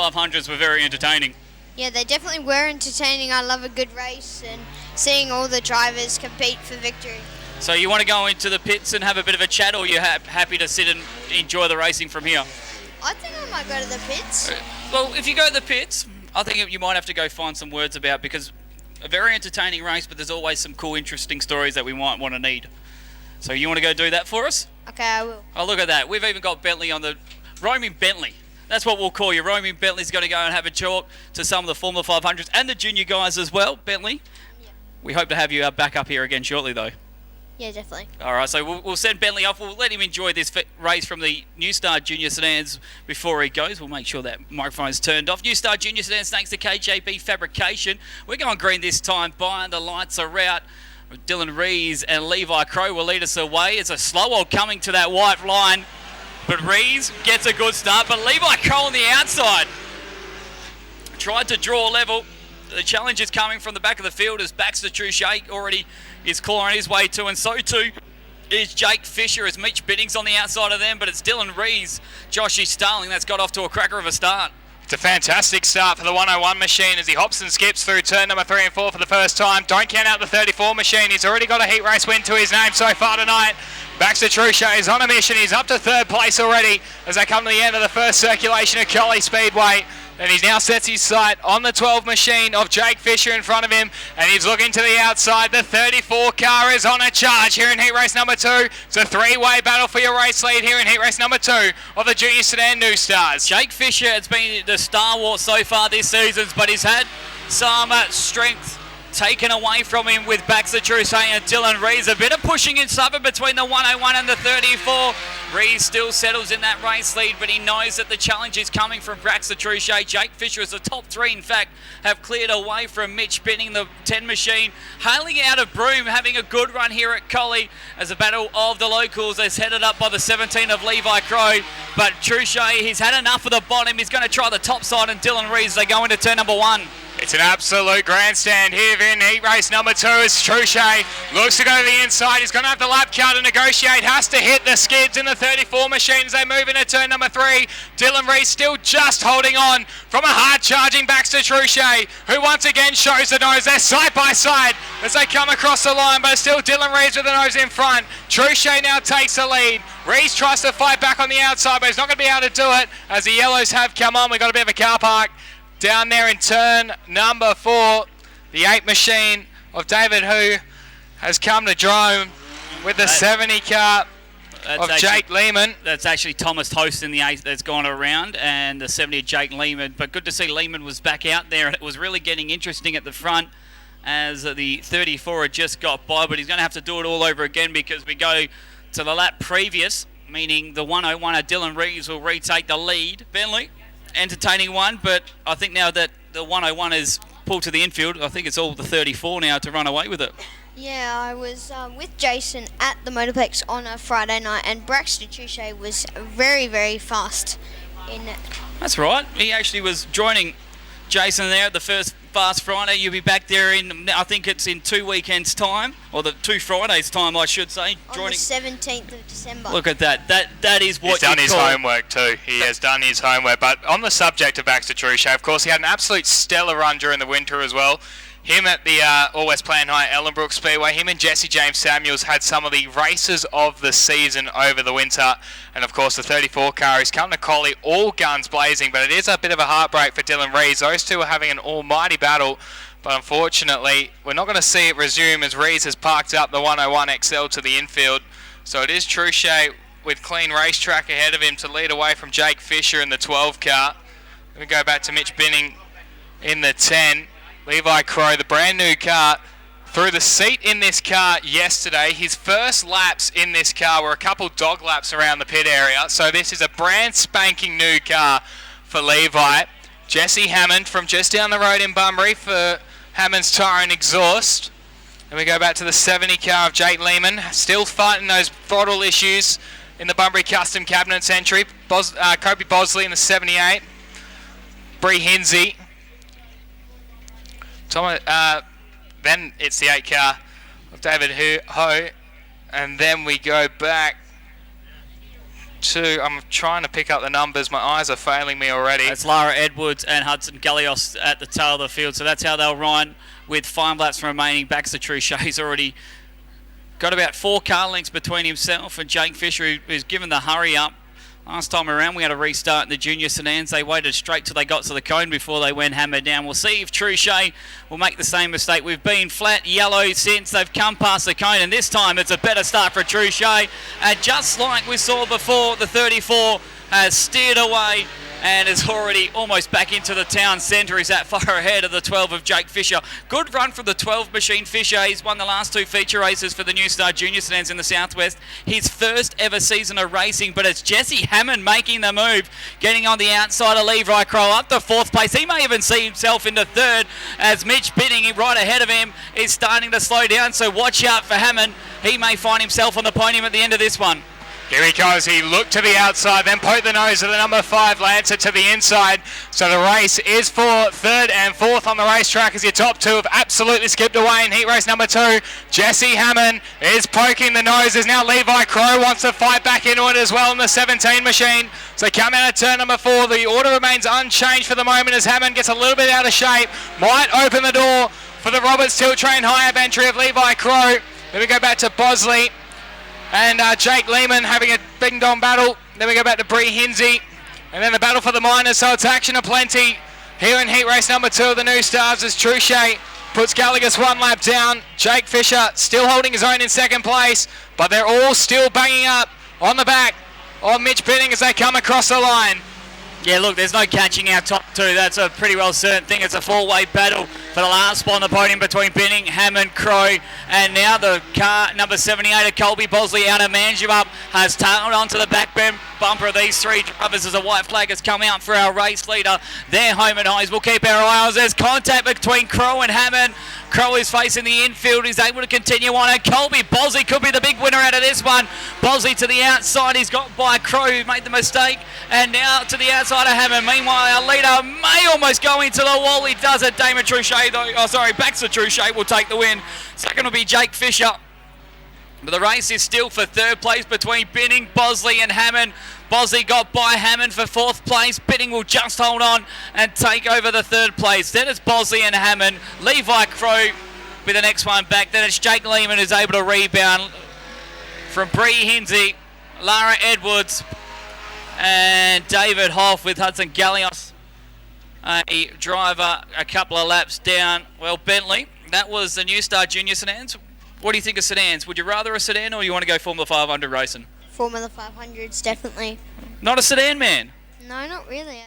500s were very entertaining. Yeah, they definitely were entertaining. I love a good race and seeing all the drivers compete for victory. So you want to go into the pits and have a bit of a chat, or you're happy to sit and enjoy the racing from here? I think I might go to the pits. Well, if you go to the pits, I think you might have to go find some words about, because a very entertaining race, but there's always some cool, interesting stories that we might want to need. So you want to go do that for us? Okay, I will. Oh, look at that. We've even got Bentley on the... Roaming Bentley. That's what we'll call you. Roaming Bentley's going to go and have a talk to some of the former 500s and the junior guys as well. Bentley, yeah. We hope to have you back up here again shortly, though. Yeah, definitely. All right, so we'll send Bentley off. We'll let him enjoy this race from the New Star Junior Sedans before he goes. We'll make sure that microphone's turned off. New Star Junior Sedans, thanks to KJB Fabrication. We're going green this time. By the lights are out. Dylan Rees and Levi Crow will lead us away. It's a slow old coming to that white line, but Rees gets a good start. But Levi Crow on the outside tried to draw level. The challenge is coming from the back of the field as Baxter Truchet already is clawing his way to, and so too is Jake Fisher as Mitch Bidding's on the outside of them, but it's Dylan Rees, Joshy Starling that's got off to a cracker of a start. It's a fantastic start for the 101 machine as he hops and skips through turn number 3 and 4 for the first time. Don't count out the 34 machine. He's already got a heat race win to his name so far tonight. Baxter Truchet is on a mission. He's up to 3rd place already as they come to the end of the first circulation of Collie Speedway. And he now sets his sight on the 12 machine of Jake Fisher in front of him, and he's looking to the outside. The 34 car is on a charge here in heat race number 2. It's a 3-way battle for your race lead here in heat race number 2 of the Junior Sedan New Stars. Jake Fisher has been the stalwart so far this season, but he's had some strength taken away from him with Baxter Truchet and Dylan Rees. A bit of pushing and shoving between the 101 and the 34. Rees still settles in that race lead, but he knows that the challenge is coming from Baxter Truchet. Jake Fisher is the top 3, in fact, have cleared away from Mitch Bidding, the 10 machine. Hailing out of Broome, having a good run here at Collie as a battle of the locals is headed up by the 17 of Levi Crow. But Truchet, he's had enough of the bottom. He's going to try the top side, and Dylan Rees, they go into turn number 1. It's an absolute grandstand here in heat race number 2 as Truchet looks to go to the inside. He's going to have the lap car to negotiate. Has to hit the skids in the 34 machine as they move into turn number 3. Dylan Rees still just holding on from a hard-charging Baxter Truchet, who once again shows the nose. They're side by side as they come across the line, but still Dylan Rees with the nose in front. Truchet now takes the lead. Rees tries to fight back on the outside, but he's not going to be able to do it as the yellows have come on. We've got a bit of a car park down there in turn number 4. The 8 machine of David Hu has come to drone with the 70 car of Jake Lehman. That's actually Thomas Host in the 8 that's gone around, and the 70 of Jake Lehman. But good to see Lehman was back out there, and it was really getting interesting at the front as the 34 had just got by, but he's going to have to do it all over again because we go to the lap previous, meaning the 101 of Dylan Rees will retake the lead. Bentley, entertaining one, but I think now that the 101 is pulled to the infield, I think it's all the 34 now to run away with it. Yeah, I was with Jason at the Motorplex on a Friday night, and Baxter Truchet was very, very fast in it. That's right. He actually was joining Jason there at the first Fast Friday. You'll be back there in, I think it's in 2 weekends' time, or the 2 Fridays' time, I should say. On the 17th of December. Look at that. That is what he's done his homework too. He has done his homework. But on the subject of Baxter Truchet, of course, he had an absolute stellar run during the winter as well. Him at the All West Plan High Ellenbrook Speedway, him and Jesse James Samuels had some of the races of the season over the winter. And of course the 34 car is coming to Collie, all guns blazing, but it is a bit of a heartbreak for Dylan Rees. Those two are having an almighty battle, but unfortunately we're not going to see it resume as Rees has parked up the 101 XL to the infield. So it is Truchet with clean racetrack ahead of him to lead away from Jake Fisher in the 12 car. We go back to Mitch Binning in the 10. Levi Crow, the brand new car, threw the seat in this car yesterday. His first laps in this car were a couple dog laps around the pit area. So this is a brand spanking new car for Levi. Jesse Hammond from just down the road in Bunbury for Hammond's Tyre and Exhaust. And we go back to the 70 car of Jake Lehman, still fighting those throttle issues in the Bunbury Custom Cabinets entry. Kobe Bosley in the 78. Bree Hinsey. Then it's the 8 car of David Ho, and then we go back 2. I'm trying to pick up the numbers. My eyes are failing me already. It's Lara Edwards and Hudson Gallios at the tail of the field. So that's how they'll run with 5 laps remaining. Baxter Truchet's already got about 4 car lengths between himself and Jake Fisher, who's given the hurry up. Last time around, we had a restart in the junior sedans. They waited straight till they got to the cone before they went hammered down. We'll see if Truchet will make the same mistake. We've been flat yellow since they've come past the cone, and this time it's a better start for Truchet. And just like we saw before, the 34 has steered away and is already almost back into the town centre. He's that far ahead of the 12 of Jake Fisher. Good run from the 12 machine Fisher. He's won the last 2 feature races for the New Star Junior Sedans in the Southwest. His first ever season of racing, but it's Jesse Hammond making the move, getting on the outside of Levi Crow up to 4th place. He may even see himself into 3rd as Mitch Bidding, right ahead of him, is starting to slow down, so watch out for Hammond. He may find himself on the podium at the end of this one. Here he goes. He looked to the outside, then poked the nose of the number 5 Lancer to the inside. So the race is for 3rd and 4th on the racetrack as your top 2 have absolutely skipped away in heat race number 2. Jesse Hammond is poking the noses. Now Levi Crow wants to fight back into it as well in the 17 machine. So come out of turn number 4. The order remains unchanged for the moment as Hammond gets a little bit out of shape. Might open the door for the Roberts Tilt Train high-up entry of Levi Crow. Then we go back to Bosley and Jake Lehman having a bing-dong battle. Then we go back to Bree Hinsey. And then the battle for the minors, so it's action aplenty here in heat race number 2 of the New Stars as Truchet puts Gallagher's 1 lap down. Jake Fisher still holding his own in 2nd place, but they're all still banging up on the back of Mitch Bidding as they come across the line. Yeah, look, there's no catching our top 2. That's a pretty well certain thing. It's a 4-way battle for the last spot on the podium between Binning, Hammond, Crow, and now the car number 78 of Colby Bosley out of Manjimup has tailed onto the back bumper of these 3 drivers as a white flag has come out for our race leader. They're home and eyes. We'll keep our eye on. There's contact between Crow and Hammond. Crow is facing the infield. He's able to continue on. And Colby Bosley could be the big winner out of this one. Bosley to the outside. He's got by Crow, who made the mistake. And now to the outside of Hammond. Meanwhile, our leader may almost go into the wall. He does it. Damon Truchet, though. Oh, sorry, Baxter Truchet will take the win. Second will be Jake Fisher. But the race is still for 3rd place between Binning, Bosley and Hammond. Bosley got by Hammond for 4th place. Binning will just hold on and take over the 3rd place. Then it's Bosley and Hammond. Levi Crow with the next one back. Then it's Jake Lehman who's able to rebound from Bree Hinsey, Lara Edwards and David Hoff with Hudson Gallios, a driver a couple of laps down. Well, Bentley, that was the New Star Junior Sedans. What do you think of sedans? Would you rather a sedan or you want to go Formula 500 racing? Formula 500s, definitely. Not a sedan man? No, not really.